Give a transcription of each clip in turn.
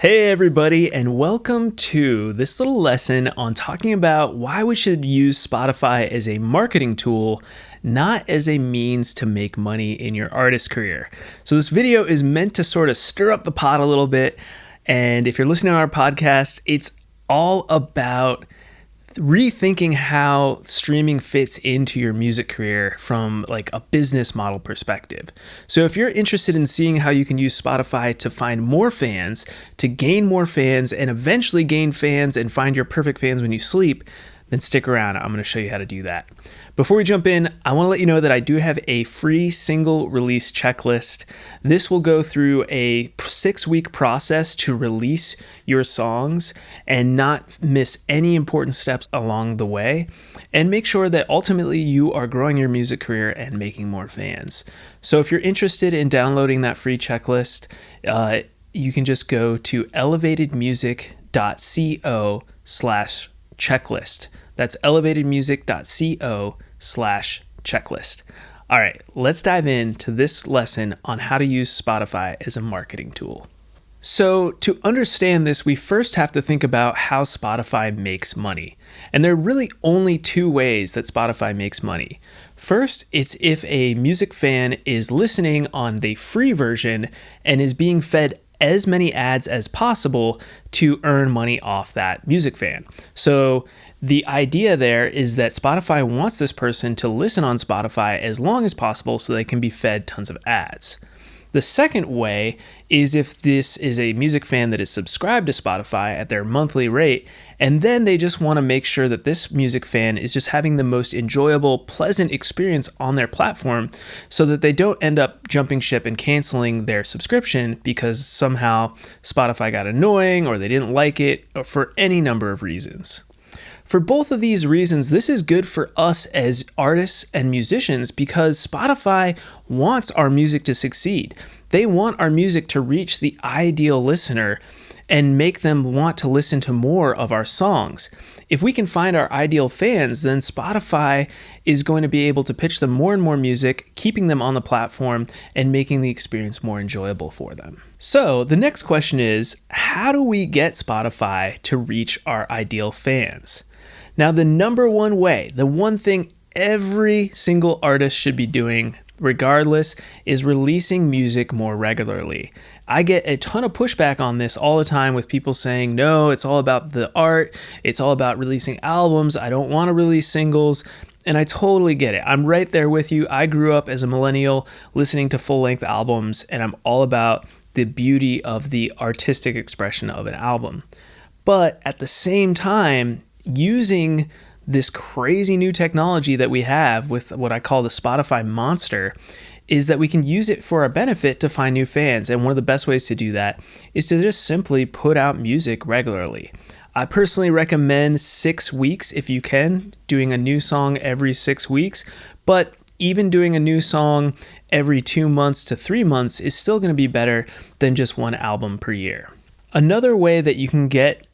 Hey everybody, and welcome to this little lesson on talking about why we should use Spotify as a marketing tool, not as a means to make money in your artist career. So this video is meant to sort of stir up the pot a little bit, and if you're listening to our podcast, it's all about rethinking how streaming fits into your music career from like a business model perspective. So if you're interested in seeing how you can use Spotify to find more fans, to gain more fans, and eventually gain fans and find your perfect fans when you sleep, then stick around. I'm going to show you how to do that. Before we jump in, I want to let you know that I do have a free single release checklist. This will go through a 6-week process to release your songs and not miss any important steps along the way, and make sure that ultimately you are growing your music career and making more fans. So if you're interested in downloading that free checklist, you can just go to elevatedmusic.co/checklist. That's elevatedmusic.co/checklist. All right, let's dive into this lesson on how to use Spotify as a marketing tool. So to understand this, we first have to think about how Spotify makes money. And there are really only two ways that Spotify makes money. First, it's if a music fan is listening on the free version and is being fed as many ads as possible to earn money off that music fan. So the idea there is that Spotify wants this person to listen on Spotify as long as possible so they can be fed tons of ads. The second way is if this is a music fan that is subscribed to Spotify at their monthly rate, and then they just want to make sure that this music fan is just having the most enjoyable, pleasant experience on their platform so that they don't end up jumping ship and canceling their subscription because somehow Spotify got annoying or they didn't like it, or for any number of reasons. For both of these reasons, this is good for us as artists and musicians because Spotify wants our music to succeed. They want our music to reach the ideal listener and make them want to listen to more of our songs. If we can find our ideal fans, then Spotify is going to be able to pitch them more and more music, keeping them on the platform and making the experience more enjoyable for them. So the next question is, how do we get Spotify to reach our ideal fans? Now, the number one way, the one thing every single artist should be doing regardless, is releasing music more regularly. I get a ton of pushback on this all the time with people saying, no, it's all about the art. It's all about releasing albums. I don't want to release singles. And I totally get it. I'm right there with you. I grew up as a millennial listening to full-length albums, and I'm all about the beauty of the artistic expression of an album. But at the same time, using this crazy new technology that we have with what I call the Spotify monster is that we can use it for our benefit to find new fans. And one of the best ways to do that is to just simply put out music regularly. I personally recommend 6 weeks if you can, doing a new song every 6 weeks, but even doing a new song every 2 months to 3 months is still going to be better than just one album per year. Another way that you can get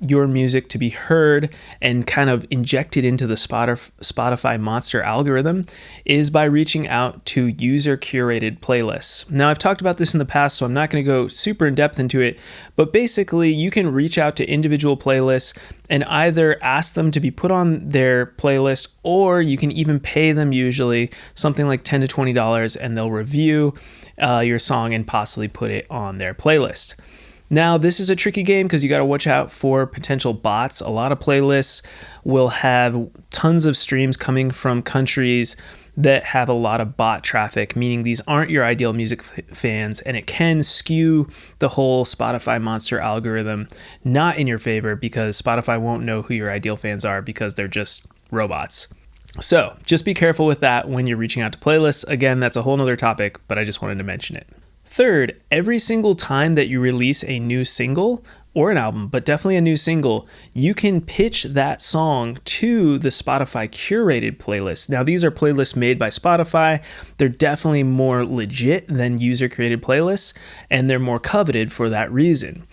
your music to be heard and kind of injected into the Spotify monster algorithm is by reaching out to user curated playlists. Now, I've talked about this in the past, so I'm not going to go super in depth into it, but basically you can reach out to individual playlists and either ask them to be put on their playlist, or you can even pay them usually something like $10 to $20 and they'll review your song and possibly put it on their playlist. Now, this is a tricky game because you got to watch out for potential bots. A lot of playlists will have tons of streams coming from countries that have a lot of bot traffic, meaning these aren't your ideal music fans, and it can skew the whole Spotify monster algorithm not in your favor because Spotify won't know who your ideal fans are because they're just robots. So just be careful with that when you're reaching out to playlists. Again, that's a whole nother topic, but I just wanted to mention it. Third, every single time that you release a new single or an album, but definitely a new single, you can pitch that song to the Spotify curated playlist. Now, these are playlists made by Spotify. They're definitely more legit than user created playlists, and they're more coveted for that reason.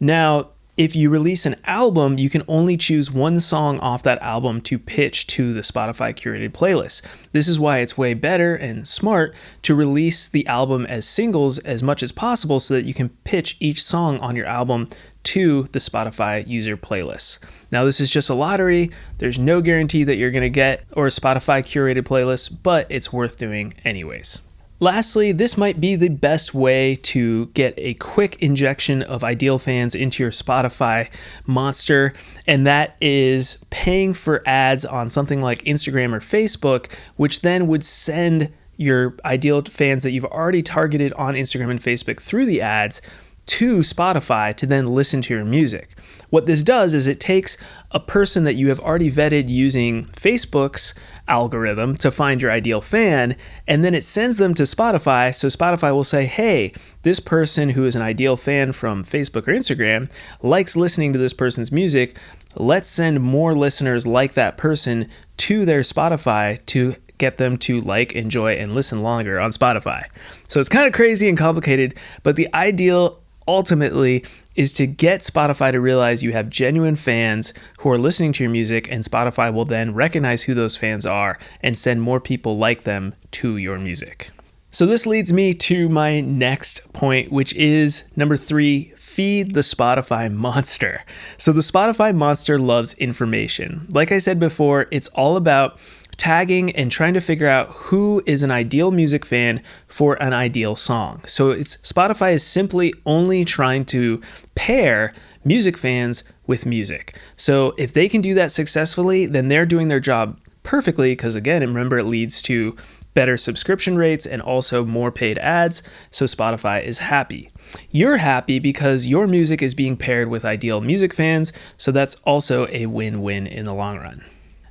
Now, If you release an album, you can only choose one song off that album to pitch to the Spotify curated playlist. This is why it's way better and smart to release the album as singles as much as possible so that you can pitch each song on your album to the Spotify user playlists. Now, this is just a lottery. There's no guarantee that you're going to get or a Spotify curated playlist, but it's worth doing anyways. Lastly, this might be the best way to get a quick injection of ideal fans into your Spotify monster, and that is paying for ads on something like Instagram or Facebook, which then would send your ideal fans that you've already targeted on Instagram and Facebook through the ads to Spotify to then listen to your music. What this does is it takes a person that you have already vetted using Facebook's algorithm to find your ideal fan, and then it sends them to Spotify. So Spotify will say, hey, this person who is an ideal fan from Facebook or Instagram likes listening to this person's music. Let's send more listeners like that person to their Spotify to get them to like, enjoy, and listen longer on Spotify. So it's kind of crazy and complicated, but the ideal ultimately is to get Spotify to realize you have genuine fans who are listening to your music, and Spotify will then recognize who those fans are and send more people like them to your music. So this leads me to my next point, which is number 3, feed the Spotify monster. So the Spotify monster loves information. Like I said before, it's all about tagging and trying to figure out who is an ideal music fan for an ideal song. So Spotify is simply only trying to pair music fans with music. So if they can do that successfully, then they're doing their job perfectly, because again, remember, it leads to better subscription rates and also more paid ads. So Spotify is happy. You're happy because your music is being paired with ideal music fans. So that's also a win-win in the long run.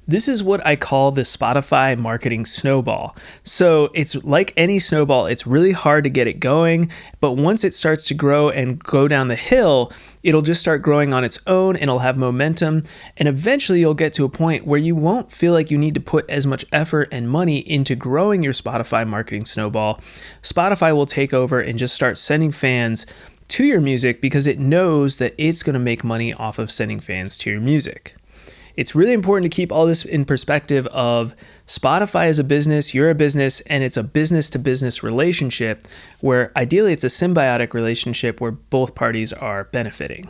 This is what I call the Spotify marketing snowball. So it's like any snowball, it's really hard to get it going, but once it starts to grow and go down the hill, it'll just start growing on its own and it'll have momentum. And eventually you'll get to a point where you won't feel like you need to put as much effort and money into growing your Spotify marketing snowball. Spotify will take over and just start sending fans to your music because it knows that it's going to make money off of sending fans to your music. It's really important to keep all this in perspective of Spotify is a business, you're a business, and it's a business-to-business relationship where ideally it's a symbiotic relationship where both parties are benefiting.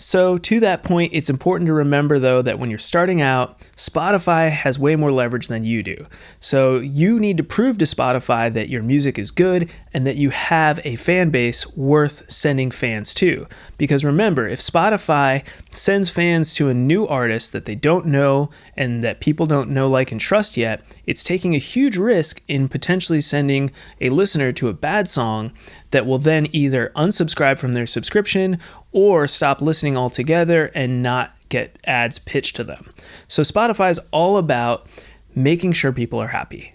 So to that point, it's important to remember though that when you're starting out, Spotify has way more leverage than you do. So you need to prove to Spotify that your music is good and that you have a fan base worth sending fans to. Because remember, if Spotify sends fans to a new artist that they don't know and that people don't know, like, and trust yet, it's taking a huge risk in potentially sending a listener to a bad song that will then either unsubscribe from their subscription or stop listening altogether and not get ads pitched to them. So Spotify is all about making sure people are happy.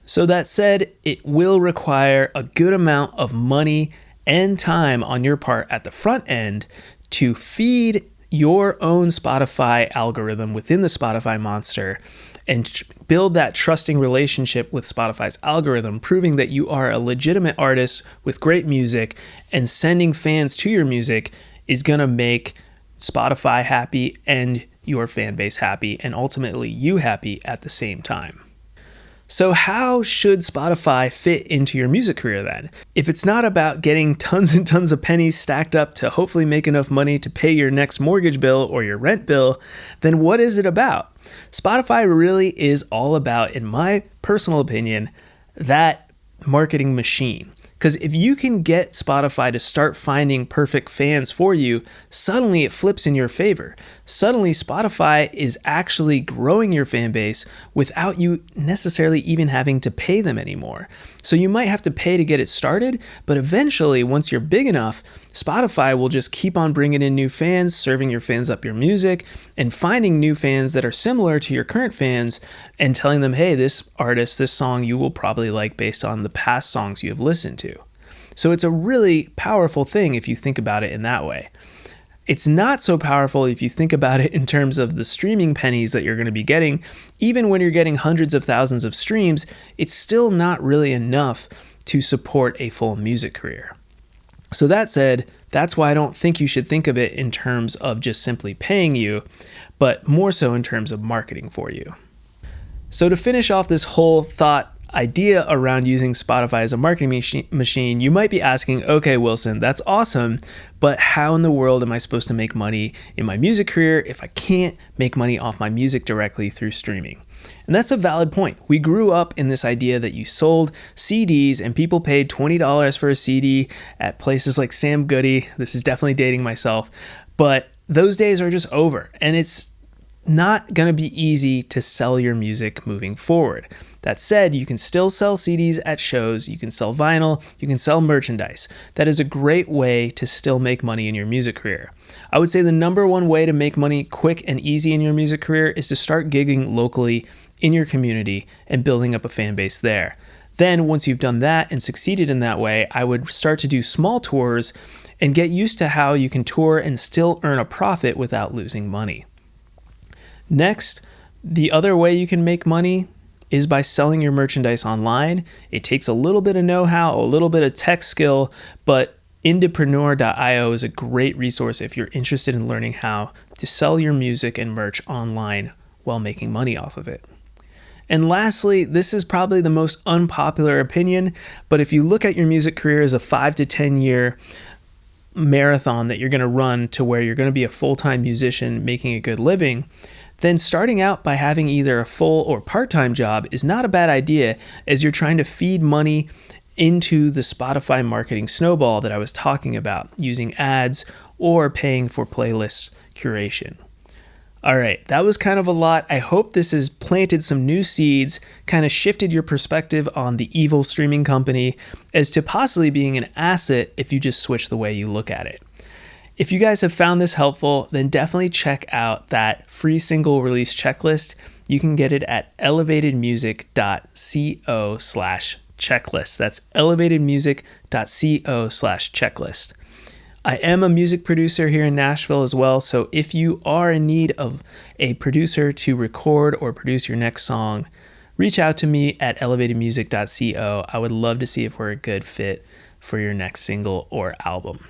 So that said, it will require a good amount of money and time on your part at the front end to feed your own Spotify algorithm within the Spotify monster and build that trusting relationship with Spotify's algorithm, proving that you are a legitimate artist with great music, and sending fans to your music is going to make Spotify happy and your fan base happy, and ultimately you happy at the same time. So how should Spotify fit into your music career then? If it's not about getting tons and tons of pennies stacked up to hopefully make enough money to pay your next mortgage bill or your rent bill, then what is it about? Spotify really is all about, in my personal opinion, that marketing machine. Because if you can get Spotify to start finding perfect fans for you, suddenly it flips in your favor. Suddenly Spotify is actually growing your fan base without you necessarily even having to pay them anymore. So you might have to pay to get it started, but eventually, once you're big enough, Spotify will just keep on bringing in new fans, serving your fans up your music, and finding new fans that are similar to your current fans and telling them, hey, this artist, this song you will probably like based on the past songs you have listened to. So it's a really powerful thing if you think about it in that way. It's not so powerful if you think about it in terms of the streaming pennies that you're going to be getting. Even when you're getting hundreds of thousands of streams, it's still not really enough to support a full music career. So that said, That's why I don't think you should think of it in terms of just simply paying you, but more so in terms of marketing for you. So to finish off this whole thought idea around using Spotify as a marketing machine, you might be asking, okay, Wilson, that's awesome, but how in the world am I supposed to make money in my music career if I can't make money off my music directly through streaming? And that's a valid point. We grew up in this idea that you sold CDs and people paid $20 for a CD at places like Sam Goody. This is definitely dating myself, but those days are just over, and it's not going to be easy to sell your music moving forward. That said, you can still sell CDs at shows, you can sell vinyl, you can sell merchandise. That is a great way to still make money in your music career. I would say the number one way to make money quick and easy in your music career is to start gigging locally in your community and building up a fan base there. Then once you've done that and succeeded in that way, I would start to do small tours and get used to how you can tour and still earn a profit without losing money. Next, the other way you can make money is by selling your merchandise online. It takes a little bit of know-how, a little bit of tech skill, but Indiepreneur.io is a great resource if you're interested in learning how to sell your music and merch online while making money off of it. And lastly, this is probably the most unpopular opinion, but if you look at your music career as a 5 to 10 year marathon that you're going to run to where you're going to be a full-time musician making a good living, then starting out by having either a full or part-time job is not a bad idea, as you're trying to feed money into the Spotify marketing snowball that I was talking about, using ads or paying for playlist curation. All right, that was kind of a lot. I hope this has planted some new seeds, kind of shifted your perspective on the evil streaming company as to possibly being an asset if you just switch the way you look at it. If you guys have found this helpful, then definitely check out that free single release checklist. You can get it at elevatedmusic.co/checklist. That's elevatedmusic.co/checklist. I am a music producer here in Nashville as well, so if you are in need of a producer to record or produce your next song, reach out to me at elevatedmusic.co. I would love to see if we're a good fit for your next single or album.